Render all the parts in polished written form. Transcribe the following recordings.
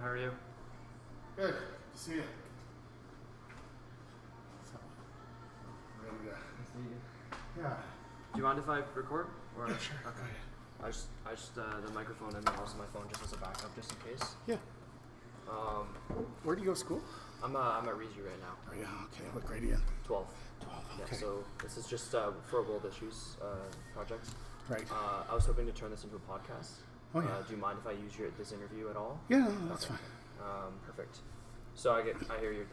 How are you? Good. Good to see you. So, ready to... Nice to meet you. Yeah. Do you mind if I record? Or? Yeah, sure. Okay. Go ahead. I just the microphone and then also my phone just as a backup, just in case. Yeah. Where do you go to school? I'm at Reezy right now. Oh, yeah. Okay. What grade are you in? 12. 12. Okay. Yeah. So this is just for a world issues project. Right. I was hoping to turn this into a podcast. Oh, yeah. Do you mind if I use this interview at all? Yeah, no, that's Okay. fine. Perfect. So I hear you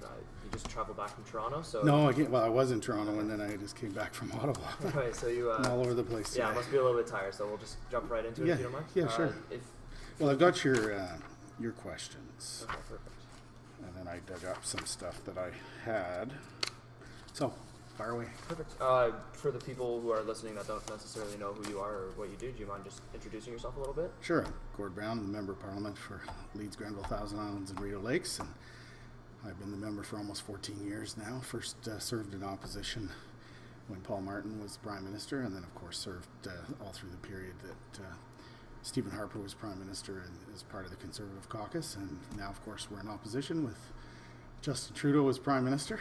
just traveled back from Toronto. So No, I was in Toronto and then I just came back from Ottawa. Okay, so you I'm all over the place. yeah, I today. must be a little bit tired. So we'll just jump right into it Yeah, if you don't mind. yeah, sure. Well, I've got your questions, Okay, perfect. and then I dug up some stuff that I had. So, fire away. Perfect. For the people who are listening that don't necessarily know who you are or what you do you mind just introducing yourself a little bit? Sure. I'm Gord Brown, I'm the Member of Parliament for Leeds, Grenville, Thousand Islands, and Rideau Lakes, and I've been the member for almost 14 years now. First served in opposition when Paul Martin was Prime Minister, and then of course served all through the period that Stephen Harper was Prime Minister and as part of the Conservative caucus, and now of course we're in opposition with Justin Trudeau as Prime Minister.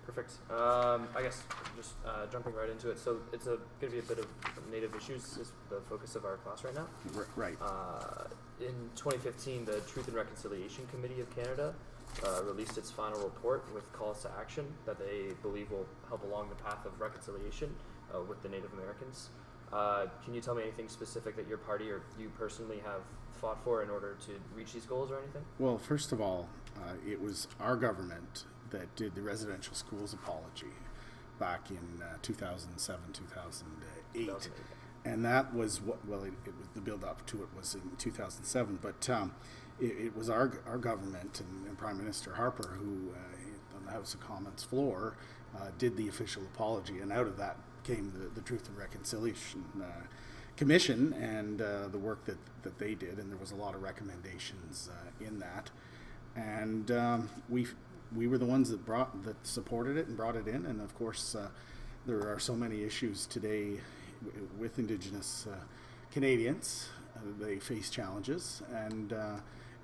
Perfect. I guess just jumping right into it. So it's going to be a bit of Native issues is the focus of our class right now. Right. In 2015, the Truth and Reconciliation Committee of Canada released its final report with calls to action that they believe will help along the path of reconciliation with the Native Americans. Can you tell me anything specific that your party or you personally have fought for in order to reach these goals or anything? Well, first of all, it was our government that did the residential schools apology back in 2007, 2008. And that was what, well, it was the build up to it was in 2007, but it was our government and Prime Minister Harper who, on the House of Commons floor, did the official apology, and out of that came the Truth and Reconciliation Commission and the work that they did, and there was a lot of recommendations in that. And we were the ones that supported it and brought it in, and of course there are so many issues today with Indigenous Canadians. They face challenges, and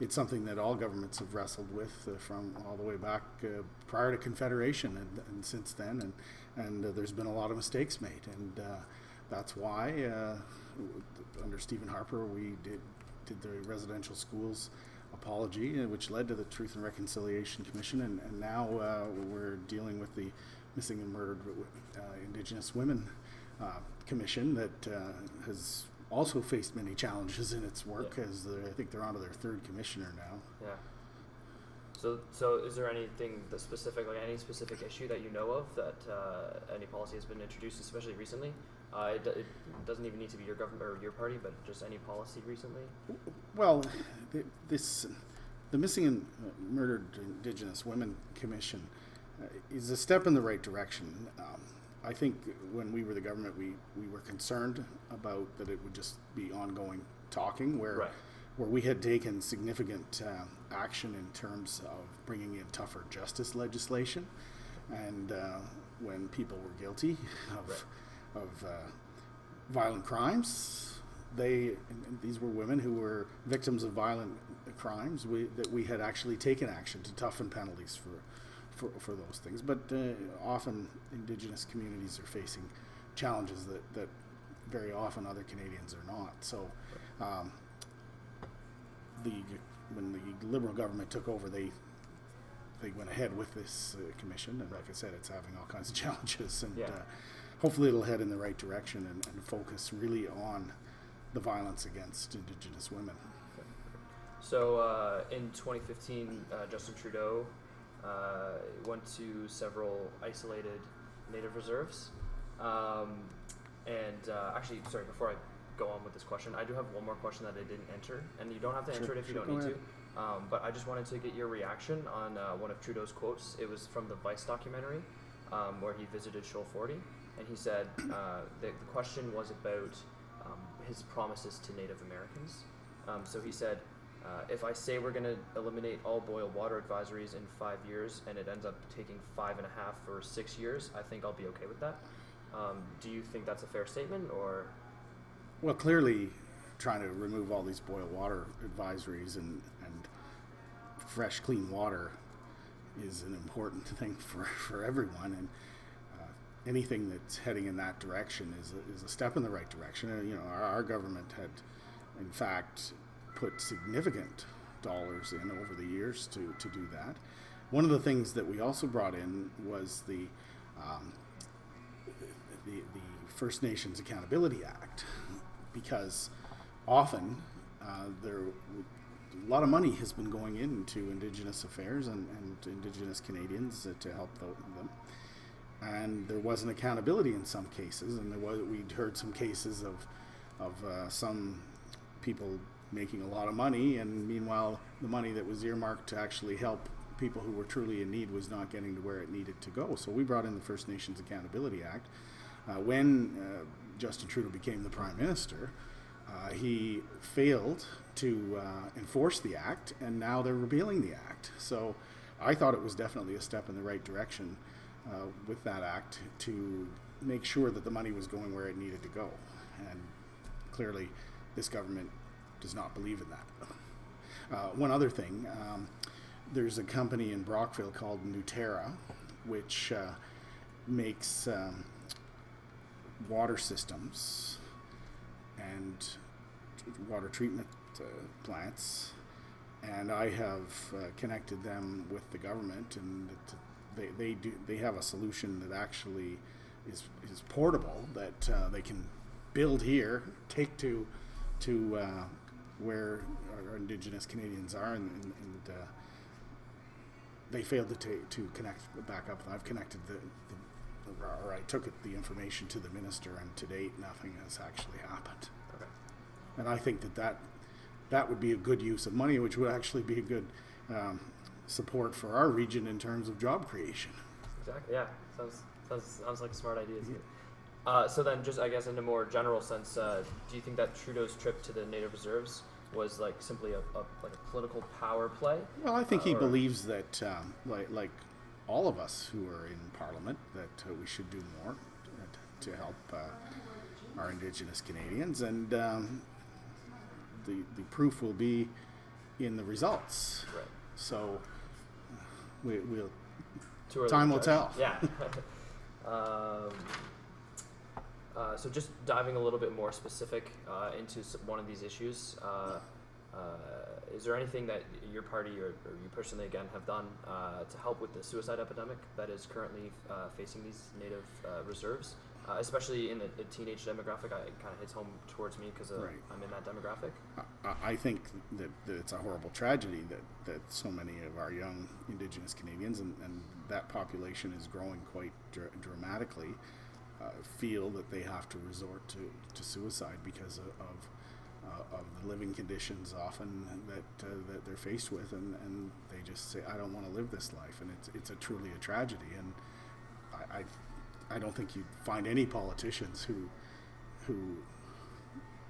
it's something that all governments have wrestled with from all the way back prior to Confederation and since then, and there's been a lot of mistakes made, and that's why under Stephen Harper we did the residential schools apology, which led to the Truth and Reconciliation Commission, and now we're dealing with the Missing and Murdered Indigenous Women Commission that has also faced many challenges in its work, as I think they're on to their third commissioner now. Yeah. So is there anything any specific issue that you know of that any policy has been introduced, especially recently? It doesn't even need to be your government or your party, but just any policy recently? Well, the Missing and Murdered Indigenous Women Commission is a step in the right direction. I think when we were the government, we were concerned about that it would just be ongoing talking, where we had taken significant action in terms of bringing in tougher justice legislation, and when people were guilty of violent crimes, these were women who were victims of violent crimes. That we had actually taken action to toughen penalties for those things, but often Indigenous communities are facing challenges that very often other Canadians are not. So when the Liberal government took over, they went ahead with this commission, and like I said, it's having all kinds of challenges, and hopefully it'll head in the right direction and focus really on the violence against Indigenous women. So in 2015, Justin Trudeau went to several isolated Native reserves. Actually, sorry, before I go on with this question, I do have one more question that I didn't enter, and you don't have to answer it if you don't need to. But I just wanted to get your reaction on one of Trudeau's quotes. It was from the Vice documentary where he visited Shoal 40, and he said the question was about his promises to Native Americans. So he said, if I say we're going to eliminate all boil water advisories in 5 years and it ends up taking 5.5 or 6 years, I think I'll be okay with that. Do you think that's a fair statement, or? Well, clearly trying to remove all these boil water advisories and fresh, clean water is an important thing for everyone, and anything that's heading in that direction is a step in the right direction. And, you know, our government had, in fact, put significant dollars in over the years to do that. One of the things that we also brought in was the First Nations Accountability Act, because often a lot of money has been going into Indigenous affairs and Indigenous Canadians to help them. And there wasn't accountability in some cases, and we'd heard some cases of some people making a lot of money, and meanwhile the money that was earmarked to actually help people who were truly in need was not getting to where it needed to go. So we brought in the First Nations Accountability Act. When Justin Trudeau became the Prime Minister, he failed to enforce the act, and now they're repealing the act. So I thought it was definitely a step in the right direction with that act to make sure that the money was going where it needed to go. And clearly this government does not believe in that. One other thing, there's a company in Brockville called Nuterra, which makes water systems and water treatment plants, and I have connected them with the government, and they have a solution that actually is portable, that they can build here, take to where our Indigenous Canadians are, and they failed to connect back up. I've connected I took the information to the minister, and to date nothing has actually happened. Okay. And I think that would be a good use of money, which would actually be a good support for our region in terms of job creation. Exactly. Yeah. Sounds like a smart idea too. So then, just I guess in a more general sense, do you think that Trudeau's trip to the Native Reserves was like simply a political power play? Well, I think he believes that, like all of us who are in Parliament, that we should do more to help our Indigenous Canadians, and the proof will be in the results. Right. So time will tell. Yeah. So just diving a little bit more specific into one of these issues, is there anything that your party or you personally again have done to help with the suicide epidemic that is currently facing these Native reserves, especially in the teenage demographic? It kind of hits home towards me because Right. I'm in that demographic. I think that it's a horrible tragedy that so many of our young Indigenous Canadians, and that population is growing quite dramatically, feel that they have to resort to suicide because of the living conditions often that they're faced with, and they just say, I don't want to live this life, and it's truly a tragedy. And I don't think you'd find any politicians who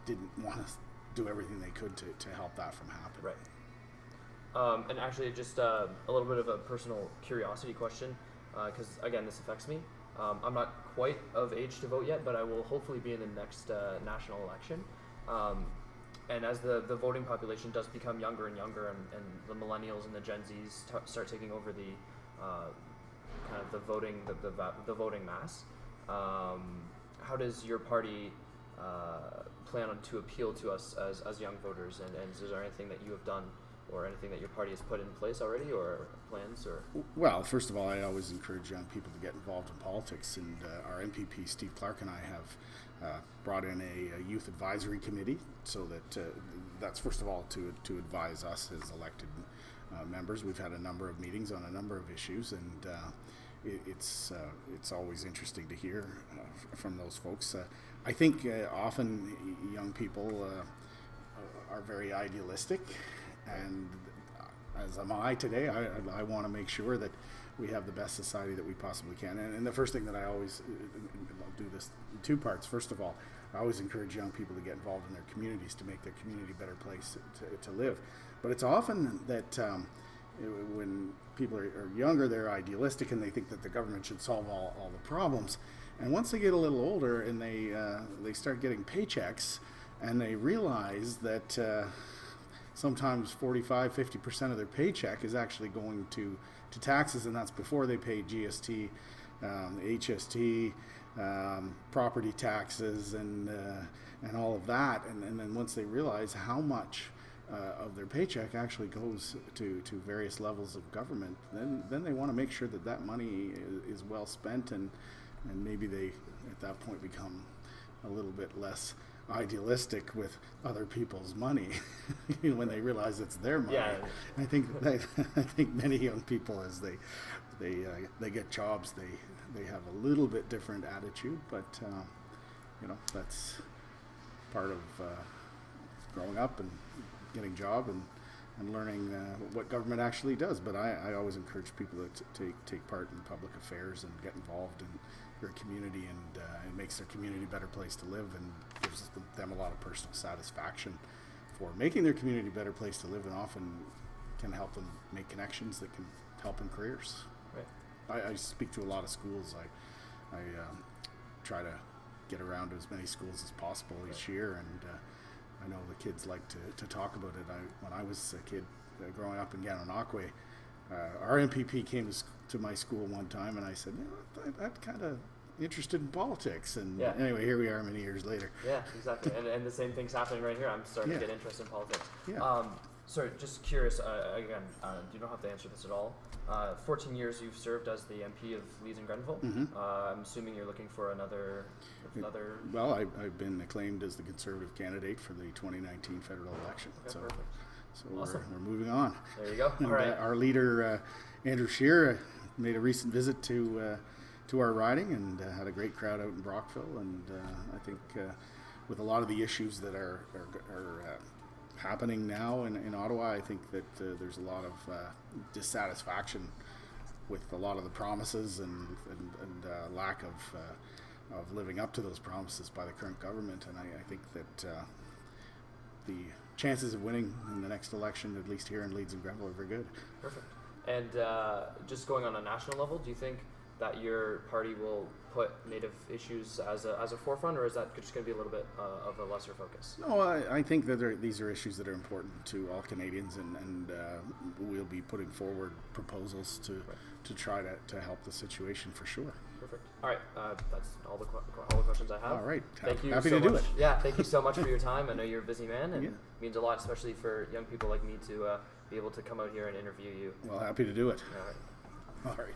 didn't want to do everything they could to help that from happening. Right. And actually, just a little bit of a personal curiosity question, because again, this affects me. I'm not quite of age to vote yet, but I will hopefully be in the next national election. And as the voting population does become younger and younger, and the millennials and the Gen Zs start taking over the kind of the voting mass, how does your party plan to appeal to us as young voters? And is there anything that you have done, or anything that your party has put in place already, or plans? Or Well, first of all, I always encourage young people to get involved in politics, and our MPP Steve Clark and I have brought in a youth advisory committee, so that's first of all to advise us as elected members. We've had a number of meetings on a number of issues, and it's always interesting to hear from those folks. I think often young people are very idealistic, and as am I today, I want to make sure that we have the best society that we possibly can. And the first thing that I always do this in two parts. First of all, I always encourage young people to get involved in their communities to make their community a better place to live. But it's often that when people are younger, they're idealistic and they think that the government should solve all the problems. And once they get a little older and they start getting paychecks, and they realize that sometimes 45, 50% of their paycheck is actually going to taxes, and that's before they pay GST, HST, property taxes, and all of that. And then once they realize how much of their paycheck actually goes to various levels of government, then they want to make sure that that money is well spent, and maybe they at that point become a little bit less idealistic with other people's money when they realize it's their money. Yeah. I think many young people, as they get jobs, they have a little bit different attitude, but that's part of growing up and getting a job and learning what government actually does. But I always encourage people to take part in public affairs and get involved in their community, and it makes their community a better place to live, and gives them a lot of personal satisfaction for making their community a better place to live, and often can help them make connections that can help in careers. Right. I speak to a lot of schools. I try to get around to as many schools as possible each year, and I know the kids like to talk about it. When I was a kid growing up in Gananoque, our MPP came to my school one time, and I said, I'm kind of interested in politics. And anyway, here we are many years later. Yeah, exactly. and the same thing's happening right here. I'm starting to get interested in politics. Yeah. Sorry, just curious, again, you don't have to answer this at all. 14 years you've served as the MP of Leeds and Grenville. Mm-hmm. I'm assuming you're looking for another... Well, I've been acclaimed as the Conservative candidate for the 2019 federal election. Okay, so perfect. So Awesome. we're moving on. There you go. And, all right. Our leader, Andrew Scheer, made a recent visit to our riding, and had a great crowd out in Brockville. And I think with a lot of the issues that are happening now in Ottawa, I think that there's a lot of dissatisfaction with a lot of the promises and lack of living up to those promises by the current government. And I think that the chances of winning in the next election, at least here in Leeds and Grenville, are very good. Perfect. And just going on a national level, do you think that your party will put Native issues as a forefront, or is that just going to be a little bit of a lesser focus? No, I think that these are issues that are important to all Canadians, and we'll be putting forward proposals to try to help the situation for sure. Perfect. All right, that's all the questions I have. All right, thank you happy so to do much. it. Yeah, thank you so much for your time. I know you're a busy man, and Yeah. it means a lot, especially for young people like me, to be able to come out here and interview you. Well, happy to do it. All right. All right.